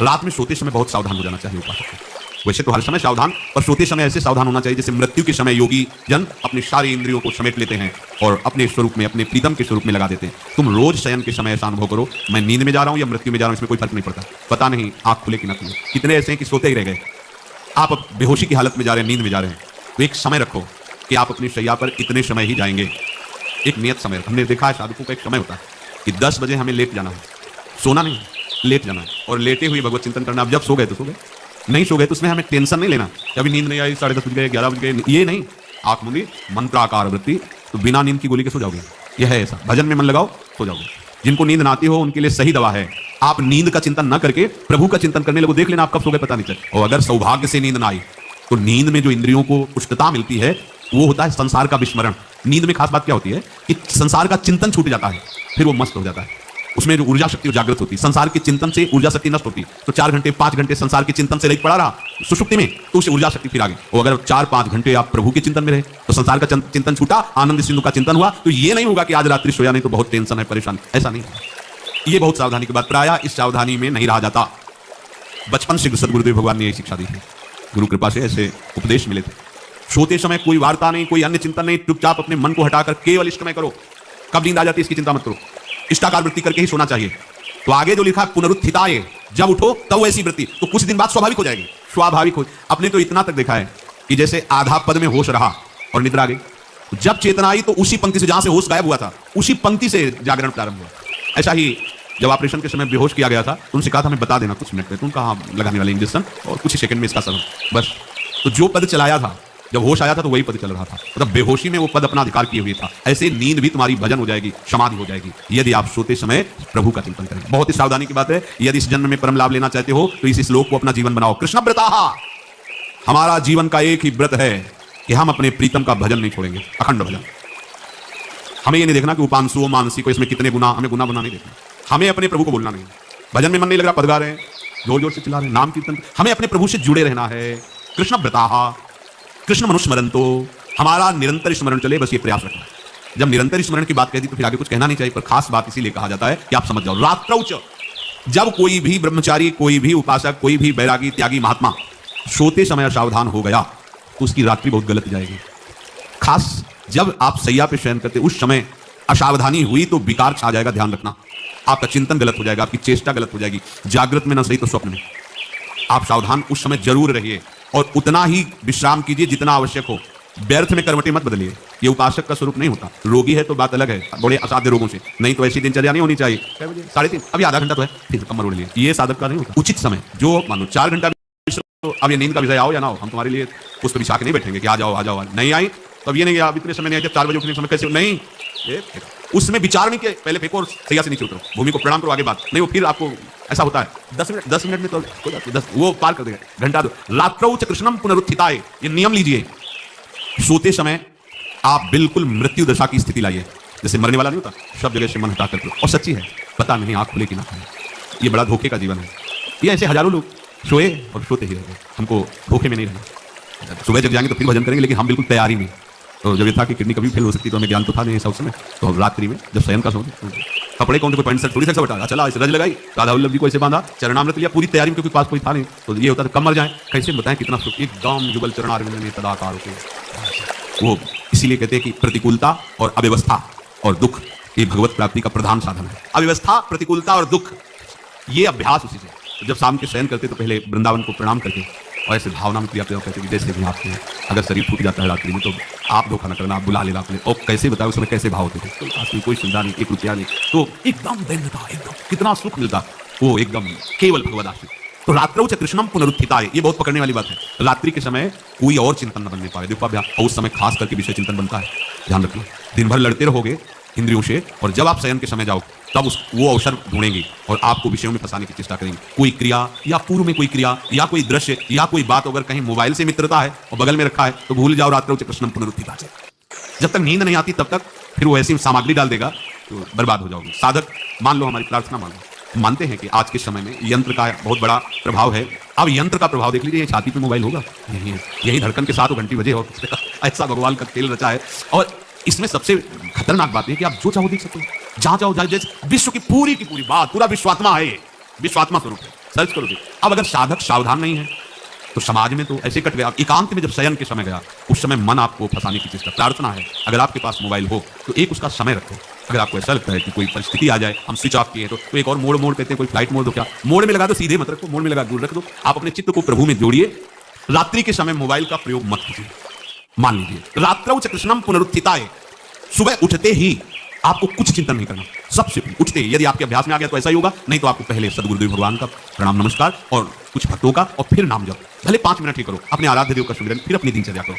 रात में सोते समय बहुत सावधान हो जाना चाहिए उपासक को। वैसे तो हर समय सावधान, पर सोते समय ऐसे सावधान होना चाहिए जैसे मृत्यु के समय योगी जन अपनी सारी इंद्रियों को समेट लेते हैं और अपने स्वरूप में, अपने प्रीतम के स्वरूप में लगा देते हैं। तुम रोज शयन के समय ऐसा अनुभव करो, मैं नींद में जा रहा हूं या मृत्यु में जा रहा हूं, इसमें कोई फर्क नहीं पड़ता। पता नहीं आंख खुले कि ना खुले। कितने ऐसे हैं कि सोते ही रह गए, आप अब बेहोशी की हालत में जा रहे हैं, नींद में जा रहे हैं। तो एक समय रखो कि आप अपनी शैया पर इतने समय ही जाएंगे। एक नियत समय, हमने देखा है साधकों का एक समय होता है कि 10 बजे हमें लेट जाना है, सोना नहीं, लेट जाना है और लेटे हुए भगवत चिंतन करना। अब जब सो गए तो सो गए, नहीं सो गए तो उसमें हमें टेंशन नहीं लेना कि अभी नींद नहीं आई, 10:30 बज गए, 11 बज गए, ये नहीं। आंख मूंदी, मंत्राकार वृत्ति, तो बिना नींद की गोली के सो जाओगे। यह है ऐसा, भजन में मन लगाओ सो जाओगे। जिनको नींद ना आती हो उनके लिए सही दवा है, आप नींद का चिंतन न करके प्रभु का चिंतन करने लगो, देख लेना आप कब सो गए पता नहीं चले। और अगर सौभाग्य से नींद ना आई तो नींद में जो इंद्रियों को पुष्टता मिलती है वो होता है संसार का विस्मरण। नींद में खास बात क्या होती है कि संसार का चिंतन छूट जाता है, फिर वो मस्त हो जाता है। उसमें जो ऊर्जा शक्ति जागृत होती है, संसार के चिंतन से ऊर्जा शक्ति नष्ट होती है। तो 4 घंटे 5 घंटे संसार के चिंतन से रहित पड़ा रहा सुषुप्ति में, तो उसे ऊर्जा शक्ति फिर आ गई। और अगर 4-5 घंटे आप प्रभु के चिंतन में रहे तो संसार का चिंतन छूटा, आनंद सिंधु का चिंतन हुआ। तो ये नहीं होगा कि आज रात्रि सोया नहीं तो बहुत टेंशन है, परेशानी, ऐसा नहीं। ये बहुत सावधानी की बात, प्रायः इस सावधानी में नहीं रहा जाता। बचपन से सदगुरुदेव भगवान ने यही शिक्षा दी थी, गुरु कृपा से ऐसे उपदेश मिले थे। सोते समय कोई वार्ता नहीं, कोई अन्य चिंतन नहीं, चुपचाप अपने मन को हटाकर केवल इष्टमय करो। कब नींद आ जाती है इसकी चिंता मत करो, इष्टाकार वृत्ति करके ही सोना चाहिए। तो आगे जो लिखा पुनरुत्थिताय, जब उठो तब वैसी वृत्ति, तो कुछ दिन बाद स्वाभाविक हो जाएगी, स्वाभाविक हो। अपने तो इतना तक देखा है कि जैसे आधा पद में होश रहा और निद्रा आ गई, जब चेतना आई तो उसी पंक्ति से जहां से होश गायब हुआ था उसी पंक्ति से जागरण प्रारंभ हुआ। ऐसा ही जब ऑपरेशन के समय बेहोश किया गया था, उनसे कहा था हमें बता देना कुछ मिनट में, उनका लगाने वाले इंजेक्शन और कुछ ही सेकंड में इसका समय, बस। तो जो पद चलाया था, जब होश आया था तो वही पद चल रहा था, मतलब बेहोशी में वो पद अपना अधिकार किए हुए था। ऐसे नींद भी तुम्हारी भजन हो जाएगी, समाधि हो जाएगी, यदि आप सोते समय प्रभु का चिंतन करें। बहुत ही सावधानी की बात है। यदि इस जन्म में परम लाभ लेना चाहते हो तो इस श्लोक को अपना जीवन बनाओ। कृष्ण व्रताः, हमारा जीवन का एक ही व्रत है कि हम अपने प्रीतम का भजन नहीं छोड़ेंगे, अखंड भजन। हमें ये नहीं देखना कि उपांशु मानसी को इसमें कितने गुना, हमें गुना बुना नहीं देखना। हमें अपने प्रभु को बोलना नहीं, भजन में मन नहीं लग रहा, पद गा रहे हैं, जोर जोर से चिल्ला रहे हैं, नाम कीर्तन, हमें अपने प्रभु से जुड़े रहना है। कृष्ण व्रताः, कृष्ण मनुस्मरण, तो हमारा निरंतर स्मरण चले, बस ये प्रयास रखना। जब निरंतर स्मरण की बात कहती तो फिर आगे कुछ कहना नहीं चाहिए, पर खास बात इसीलिए कहा जाता है कि आप समझ जाओ। रात्रौच, जब कोई भी ब्रह्मचारी, कोई भी उपासक, कोई भी बैरागी, त्यागी, महात्मा सोते समय सावधान हो गया तो उसकी रात्रि बहुत गलत जाएगी। खास जब आप सैया पे शयन करते उस समय असावधानी हुई तो विकार छा जाएगा, ध्यान रखना। आपका चिंतन गलत हो जाएगा, आपकी चेष्टा गलत हो जाएगी, जागृत में ना सही तो स्वप्न में। आप सावधान उस समय जरूर रहिए और उतना ही विश्राम कीजिए जितना आवश्यक हो। व्यर्थ में करवटें मत बदलिए, ये उपासक का स्वरूप नहीं होता। रोगी है तो बात अलग है, बड़े असाध्य रोगों से, नहीं तो ऐसी दिनचर्या नहीं होनी चाहिए। 3:30, अभी आधा घंटा तो है, फिर कमर उड़ लिए, ये साधक का नहीं होता। उचित समय, जो मानो 4 घंटा, तो अब ये नींद का विषय आओ या ना हो, हम तुम्हारे लिए पुष्प बिछा के नहीं बैठेंगे कि आ जाओ आ जाओ, नहीं आई तो अब ये नहीं आप इतने समय नहीं आए, 4 बजे उठने समय कैसे नहीं, उसमें विचार नहीं किया, पहले फेंको और सैया से नीचे उतरो, भूमि को प्रणाम करो, आगे बात नहीं। वो फिर आपको ऐसा होता है 10 मिनट में तो हो जाती है, 10 वो पार कर देगा, घंटा दो। रात्रौ च कृष्णम पुनरुत्थिताय, ये नियम लीजिए। सोते समय आप बिल्कुल मृत्यु दशा की स्थिति लाइए, जैसे मरने वाला नहीं होता, सब जगह से मन हटा करके। और सच्ची है, पता नहीं आंख खुले कि ना खुले, ये बड़ा धोखे का जीवन है। ये ऐसे हजारों लोग सोए और सोते ही रह गए, हमको धोखे में नहीं रहना। सुबह जब जाएंगे तो फिर भजन करेंगे, लेकिन हम बिल्कुल तैयारी नहीं। तो जब ये था कि किडनी कभी फेल हो सकती तो हमें ज्ञान तो था नहीं ऐसा उस समय, तो रात्रि में जब शयन का सोच, कपड़े कौन से, कोई पैंट शर्ट थोड़ी सा बटा, चला ऐसे रज लगाई, राधा वल्लभ जी को ऐसे बांधा, चरणामृत लिया, पूरी तैयारी में, क्योंकि पास कोई था नहीं। तो ये होता था कम मर जाए, कैसे बताएं कितना सुख, एकदम जुगल चरणारविंद में तदाकार होते। वो इसीलिए कहते हैं कि प्रतिकूलता और अव्यवस्था और दुख ये भगवत प्राप्ति का प्रधान साधन है। अव्यवस्था, प्रतिकूलता और दुख, ये अभ्यास उसी से। जब शाम के शयन करते तो पहले वृंदावन को प्रणाम करके और ऐसे भावना में क्रिया प्रयोग करते कि जैसे भी आपके अगर शरीर फूट जाता है रात्रि में तो आप धोखा न करना, आप बुला लेना अपने। और कैसे बताओ उस समय कैसे भाव होते थे, कोई खास नहीं, कोई सुविधा नहीं, 1 रुपया नहीं, तो एकदम दैन्य था, एकदम कितना सुख मिलता, वो एकदम केवल भगवद आश्रित। तो रात्रौ च कृष्णम पुनरुत्थिताय, ये बहुत पकड़ने वाली बात है। रात्रि के समय कोई और चिंतन न बनने पाए, देखो अभ्यास, और उस समय खास करके विषय चिंतन बनता है, ध्यान रखिए। दिन भर लड़ते रहोगे इंद्रियों से, और जब आप शयन के समय जाओ तब वो अवसर ढूंढेंगे और आपको विषयों में फंसाने की चेष्टा करेंगे। कोई क्रिया या पूर्व में कोई क्रिया या कोई दृश्य या कोई बात, अगर कहीं मोबाइल से मित्रता है और बगल में रखा है तो भूल जाओ रात्रौ च कृष्णम पुनरुत्थिताय। जब तक नींद नहीं आती तब तक फिर वो ऐसी सामग्री डाल देगा तो बर्बाद हो जाओगे। साधक मान लो, हमारी प्रार्थना मान लो, मानते हैं कि आज के समय में यंत्र का बहुत बड़ा प्रभाव है। अब यंत्र का प्रभाव देख लीजिए, छाती पे मोबाइल होगा, यही धड़कन के साथ घंटी बजे और ऐसा भगवान का खेल रचा है। और इसमें सबसे खतरनाक बात है कि आप जो चाहो देख सकते हो, जहां चाहो, जैसे विश्व की पूरी बात, पूरा विश्वात्मा है, ये विश्वात्मा स्वरूप है, सर्च करोगे। अब अगर साधक सावधान नहीं है तो समाज में तो ऐसे कट गया। एकांत में जब शयन के समय गया, उस समय मन आपको फंसाने की चेष्टा। प्रार्थना है, अगर आपके पास मोबाइल हो तो एक उसका समय रखो। अगर आपको ऐसा लगता है कि कोई परिस्थिति आ जाए, हम स्विच ऑफ किए तो एक और मोड कहते हैं, कोई फ्लाइट मोड दो, क्या मोड में लगा दो, सीधे मत रखो, मोड में लगा दूर रख दो। आप अपने चित्त को प्रभु में जोड़िए। रात्रि के समय मोबाइल का प्रयोग मत कीजिए। मान लीजिए रात्रौ च कृष्णम पुनरुत्थिताय, सुबह उठते ही आपको कुछ चिंतन नहीं करना, सबसे उठते ही। यदि आपके अभ्यास में आ गया तो ऐसा ही होगा, नहीं तो आपको पहले सदगुरुदेव भगवान का प्रणाम नमस्कार और कुछ भक्तों का, और फिर नाम जप। भले 5 मिनट ही करो, अपने आराध्य देव का सुमिरन, फिर अपनी दिनचर्या करो।